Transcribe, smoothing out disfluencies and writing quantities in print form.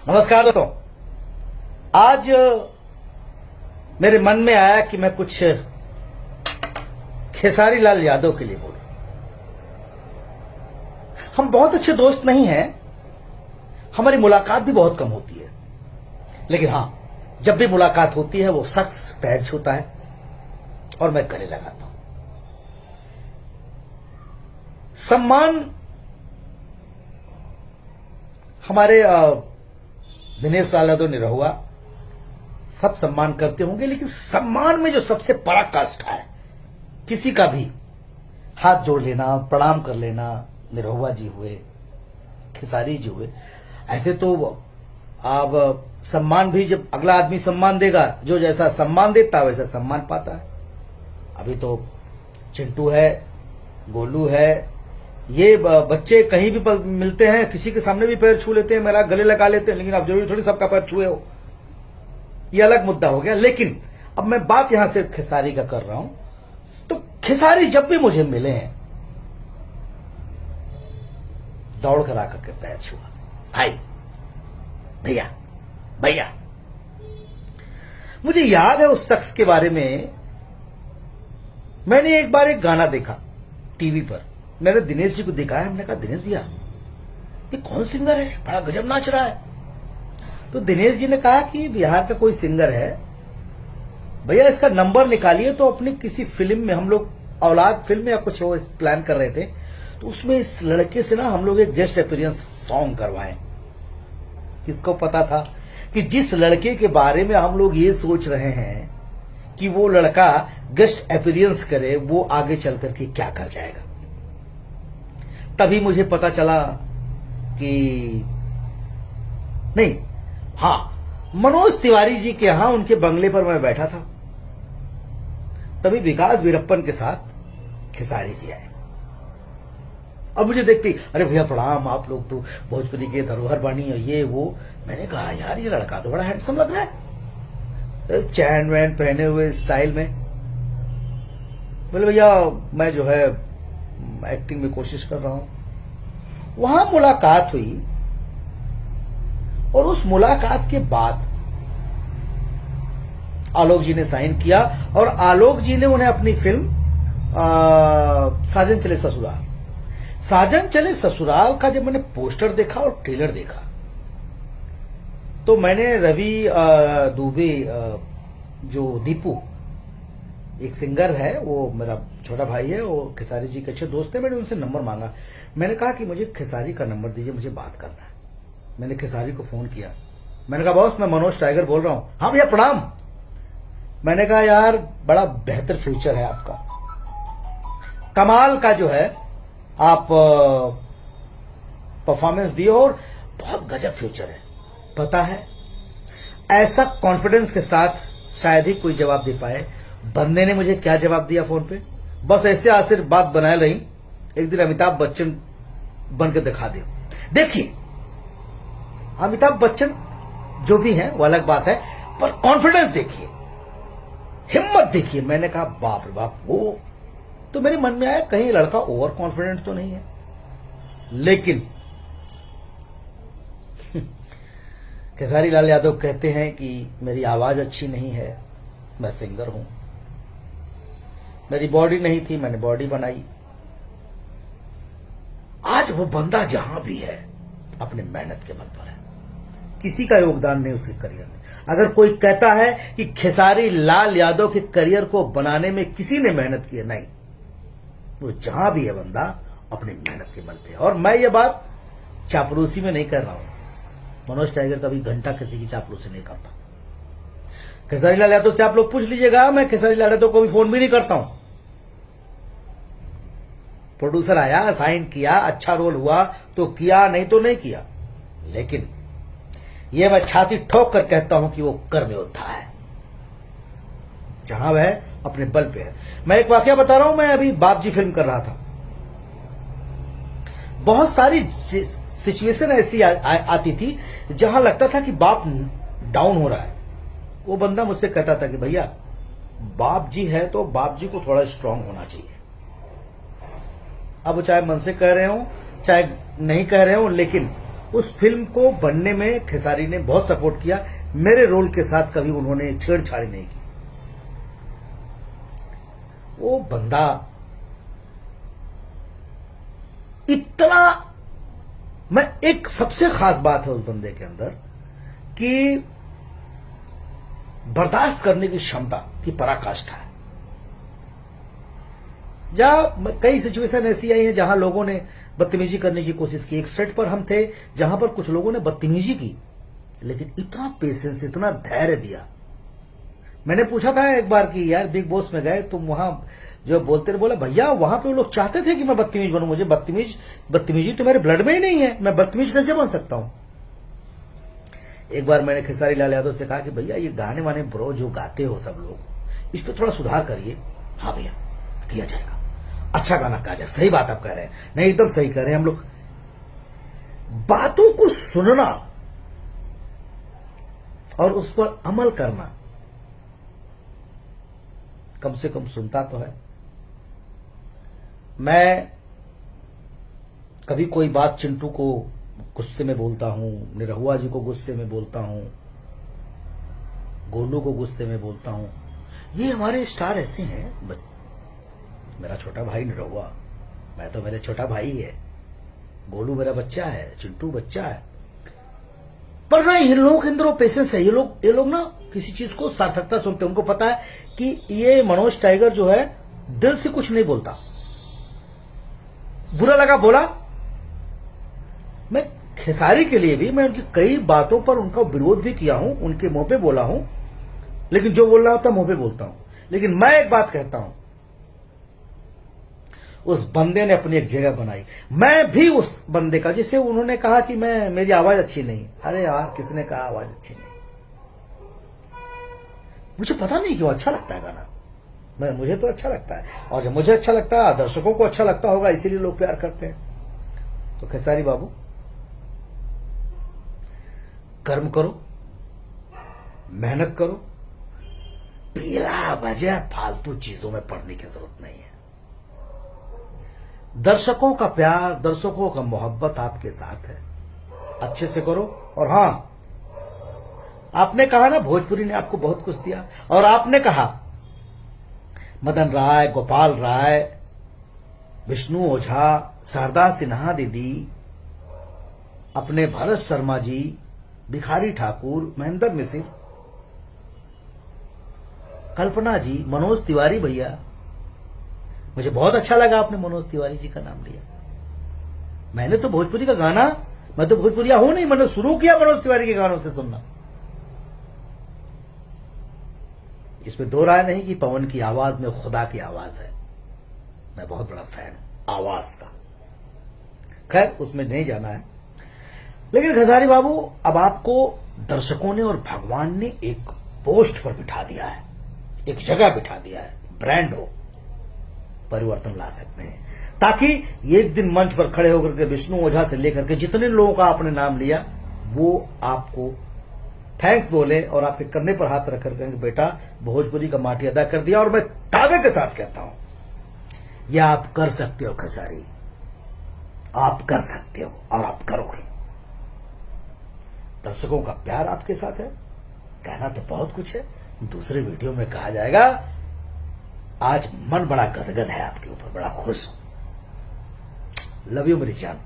नमस्कार दोस्तों। आज मेरे मन में आया कि मैं कुछ खेसारी लाल यादव के लिए बोलूं। हम बहुत अच्छे दोस्त नहीं हैं, हमारी मुलाकात भी बहुत कम होती है, लेकिन हां, जब भी मुलाकात होती है वो शख्स पैर छूता है और मैं गले लगाता हूं। सम्मान हमारे दिनेश लाल यादव निरहुआ सब सम्मान करते होंगे, लेकिन सम्मान में जो सबसे पराकाष्ठा है, किसी का भी हाथ जोड़ लेना, प्रणाम कर लेना, निरहुआ जी हुए, खेसारी जी हुए, ऐसे तो अब सम्मान भी जब अगला आदमी सम्मान देगा, जो जैसा सम्मान देता है वैसा सम्मान पाता है। अभी तो चिंटू है, गोलू है, ये बच्चे कहीं भी मिलते हैं, किसी के सामने भी पैर छू लेते हैं, मेरा गले लगा लेते हैं, लेकिन आप जरूरी थोड़ी सबका पैर छुए हो, ये अलग मुद्दा हो गया। लेकिन अब मैं बात यहां से खेसारी का कर रहा हूं, तो खेसारी जब भी मुझे मिले हैं दौड़ कर आकर के पैर छुआ, भाई, भैया भैया। मुझे याद है उस शख्स के बारे में, मैंने एक बार एक गाना देखा टीवी पर, मैंने दिनेश जी को दिखाया, हमने कहा दिनेश भैया ये कौन सिंगर है, बड़ा गजब नाच रहा है। तो दिनेश जी ने कहा कि बिहार का कोई सिंगर है भैया, इसका नंबर निकालिए। तो अपनी किसी फिल्म में, हम लोग औलाद फिल्म या कुछ वो प्लान कर रहे थे, तो उसमें इस लड़के से ना हम लोग एक गेस्ट अपीयरेंस सॉन्ग करवाएं। किसको पता था कि जिस लड़के के बारे में हम लोग ये सोच रहे हैं कि वो लड़का गेस्ट अपीयरेंस करे, वो आगे चल करके क्या कर जाएगा। तभी मुझे पता चला कि नहीं, हां, मनोज तिवारी जी के यहां उनके बंगले पर मैं बैठा था, तभी विकास वीरप्पन के साथ खेसारी जी आए। अब मुझे देखते, अरे भैया प्रणाम, आप लोग तो भोजपुरी के धरोहर बानी और ये वो। मैंने कहा यार ये लड़का तो बड़ा हैंडसम लग रहा है, चैन वैन पहने हुए स्टाइल में। बोले भैया मैं जो है एक्टिंग में कोशिश कर रहा हूं। वहां मुलाकात हुई और उस मुलाकात के बाद आलोक जी ने साइन किया और आलोक जी ने उन्हें अपनी फिल्म साजन चले ससुराल, साजन चले ससुराल का जब मैंने पोस्टर देखा और ट्रेलर देखा, तो मैंने रवि दुबे, जो दीपू एक सिंगर है, वो मेरा छोटा भाई है, वो खेसारी जी के अच्छे दोस्त है, मैंने उनसे नंबर मांगा। मैंने कहा कि मुझे खेसारी का नंबर दीजिए, मुझे बात करना है। मैंने खेसारी को फोन किया, मैंने कहा बॉस मैं मनोज टाइगर बोल रहा हूं। हाँ भैया प्रणाम। मैंने कहा यार बड़ा बेहतर फ्यूचर है आपका, कमाल का जो है आप परफॉर्मेंस दिए और बहुत गजब फ्यूचर है। पता है ऐसा कॉन्फिडेंस के साथ शायद ही कोई जवाब दे पाए। बंदे ने मुझे क्या जवाब दिया फोन पे, बस ऐसे आशीर्वाद बनाए रही, एक दिन अमिताभ बच्चन बन के दिखा दे। देखिए अमिताभ बच्चन जो भी है वो अलग बात है, पर कॉन्फिडेंस देखिए, हिम्मत देखिए। मैंने कहा बाप रे बाप, वो तो मेरे मन में आया कहीं लड़का ओवर कॉन्फिडेंट तो नहीं है। लेकिन खेसारी लाल यादव कहते हैं कि मेरी आवाज अच्छी नहीं है, मैं सिंगर हूं, मेरी बॉडी नहीं थी, मैंने बॉडी बनाई। आज वो बंदा जहां भी है अपने मेहनत के बल पर है, किसी का योगदान नहीं उसके करियर में। अगर कोई कहता है कि खेसारी लाल यादव के करियर को बनाने में किसी ने मेहनत की है, नहीं, वो जहां भी है बंदा अपनी मेहनत के बल पे। और मैं ये बात चापलूसी में नहीं कर रहा हूं, मनोज टाइगर कभी घंटा किसी की चापलूसी नहीं करता। खेसारी लाल यादव से आप लोग पूछ लीजिएगा, मैं खेसारी लाल यादव को भी फोन भी नहीं करता हूं। प्रोड्यूसर आया, साइन किया, अच्छा रोल हुआ तो किया, नहीं तो नहीं किया। लेकिन यह मैं छाती ठोक कर कहता हूं कि वो कर्म योद्धा है, जहां वह अपने बल पे है। मैं एक वाकया बता रहा हूं, मैं अभी बाप जी फिल्म कर रहा था, बहुत सारी सिचुएशन ऐसी आती थी जहां लगता था कि बाप डाउन हो रहा है। वो बंदा मुझसे कहता था कि भैया बाप जी है तो बाप जी को थोड़ा स्ट्रांग होना चाहिए। अब चाहे मन से कह रहे हो चाहे नहीं कह रहे हो, लेकिन उस फिल्म को बनने में खेसारी ने बहुत सपोर्ट किया। मेरे रोल के साथ कभी उन्होंने छेड़छाड़ नहीं की। वो बंदा इतना, मैं एक सबसे खास बात है उस बंदे के अंदर कि बर्दाश्त करने की क्षमता की पराकाष्ठा है। जहां कई सिचुएशन ऐसी आई है जहां लोगों ने बदतमीजी करने की कोशिश की। एक सेट पर हम थे जहां पर कुछ लोगों ने बदतमीजी की, लेकिन इतना पेशेंस, इतना धैर्य दिया। मैंने पूछा था एक बार कि यार बिग बॉस में गए तुम, वहां जो बोलते रहे, बोला भैया वहां पे वो लोग चाहते थे कि मैं बदतमीज बनूं, मुझे बदतमीजी तो मेरे ब्लड में ही नहीं है, मैं बदतमीज कैसे बन सकता हूं। एक बार मैंने खेसारी लाल यादव से कहा कि भैया ये गाने वाने ब्रो जो गाते हो सब लोग, इस पर थोड़ा सुधार करिए। हाँ भैया किया जाएगा, अच्छा गाना गा जाए। सही बात आप कह रहे हैं, नहीं एकदम सही कह रहे हैं। हम लोग बातों को सुनना और उस पर अमल करना, कम से कम सुनता तो है। मैं कभी कोई बात चिंटू को गुस्से में बोलता हूं, निरहुआ जी को गुस्से में बोलता हूं, गोलू को गुस्से में बोलता हूं। ये हमारे स्टार ऐसे हैं। मेरा छोटा भाई निरहुआ, मैं तो मेरे छोटा भाई है, गोलू मेरा बच्चा है, चिंटू बच्चा है। पर ना इन लोगों के अंदर वो पेशेंस है। ये लोग ना किसी चीज को सार्थकता सुनते हैं। उनको पता है कि ये मनोज टाइगर जो है दिल से कुछ नहीं बोलता। बुरा लगा बोला। मैं खेसारी के लिए भी मैं उनकी कई बातों पर उनका विरोध भी किया हूं, उनके मुंह पे बोला हूं, लेकिन जो बोल रहा होता मुंह पे बोलता हूं। लेकिन मैं एक बात कहता हूं, उस बंदे ने अपनी एक जगह बनाई। मैं भी उस बंदे का, जिसे उन्होंने कहा कि मेरी आवाज अच्छी नहीं। अरे यार किसने कहा आवाज अच्छी नहीं? मुझे पता नहीं क्यों अच्छा लगता है गाना। मुझे तो अच्छा लगता है, और जब मुझे अच्छा लगता है दर्शकों को अच्छा लगता होगा, इसीलिए लोग प्यार करते हैं। तो खेसारी बाबू कर्म करो, मेहनत करो, बिना वजह फालतू चीजों में पड़ने की जरूरत नहीं है। दर्शकों का प्यार, दर्शकों का मोहब्बत आपके साथ है, अच्छे से करो। और हां, आपने कहा ना भोजपुरी ने आपको बहुत कुछ दिया, और आपने कहा मदन राय, गोपाल राय, विष्णु ओझा, शारदा सिन्हा दीदी, अपने भरत शर्मा जी, भिखारी ठाकुर, महेंद्र मिश्र, कल्पना जी, मनोज तिवारी भैया। मुझे बहुत अच्छा लगा आपने मनोज तिवारी जी का नाम लिया। मैंने तो भोजपुरी का गाना, मैं तो भोजपुरिया हूं नहीं, मैंने शुरू किया मनोज तिवारी के गानों से सुनना। इसमें दो राय नहीं कि पवन की आवाज में खुदा की आवाज है। मैं बहुत बड़ा फैन हूं आवाज का। खैर उसमें नहीं जाना है। लेकिन खेसारी बाबू, अब आपको दर्शकों ने और भगवान ने एक पोस्ट पर बिठा दिया है, एक जगह बिठा दिया है। ब्रांड हो, परिवर्तन ला सकते हैं, ताकि एक दिन मंच पर खड़े होकर के विष्णु ओझा से लेकर के जितने लोगों का आपने नाम लिया, वो आपको थैंक्स बोले और आपके कंधे पर हाथ रखकर कहेंगे बेटा भोजपुरी का माटी अदा कर दिया। और मैं दावे के साथ कहता हूं, यह आप कर सकते हो खेसारी, आप कर सकते हो और आप करोगे। दर्शकों का प्यार आपके साथ है। कहना तो बहुत कुछ है, दूसरे वीडियो में कहा जाएगा। आज मन बड़ा गदगद है आपके ऊपर, बड़ा खुश हूं। लव यू मेरी जान।